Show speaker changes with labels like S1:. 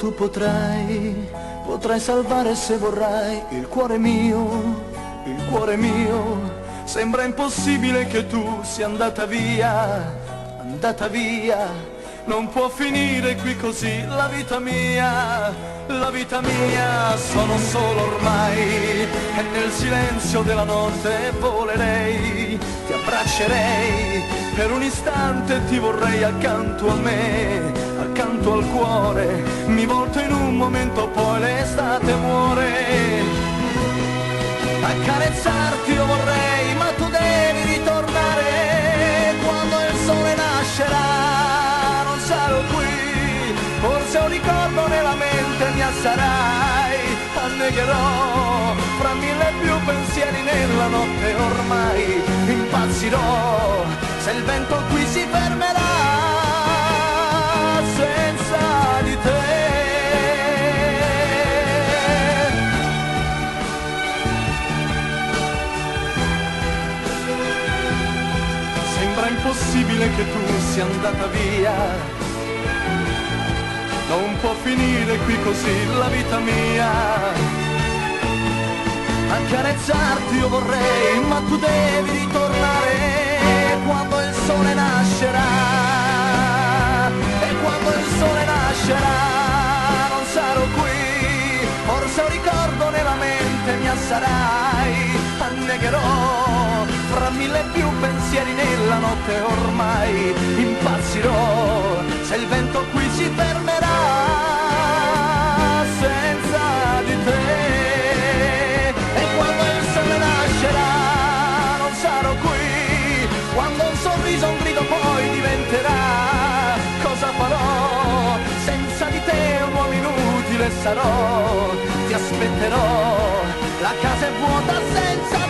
S1: tu potrai salvare se vorrai il cuore mio, il cuore mio. Sembra impossibile che tu sia andata via, andata via. Non può finire qui così la vita mia, la vita mia. Sono solo ormai e nel silenzio della notte volerei, ti abbraccerei, per un istante ti vorrei accanto a me, accanto al cuore. Mi volto in un momento, poi l'estate muore. Accarezzarti io vorrei, ma tu devi ritornare quando il sole nascerà. Non sarò qui, forse un ricordo nella mente mi assarai. Annegherò fra mille più pensieri nella notte, ormai impazzirò se il vento qui si fermerà senza di te. Sembra impossibile che tu sia andata via, non può finire qui così la vita mia. Accarezzarti io vorrei, ma tu devi ritornare quando il sole nascerà. E quando il sole nascerà non sarò qui, forse un ricordo nella mente mi assarai. Annegherò fra mille più pensieri nella notte, ormai impazzirò se il vento qui si fermerà senza di te. E quando il sole nascerà non sarò qui, quando un sorriso, un grido poi diventerà. Cosa farò? Senza di te un uomo inutile sarò. Ti aspetterò, la casa è vuota senza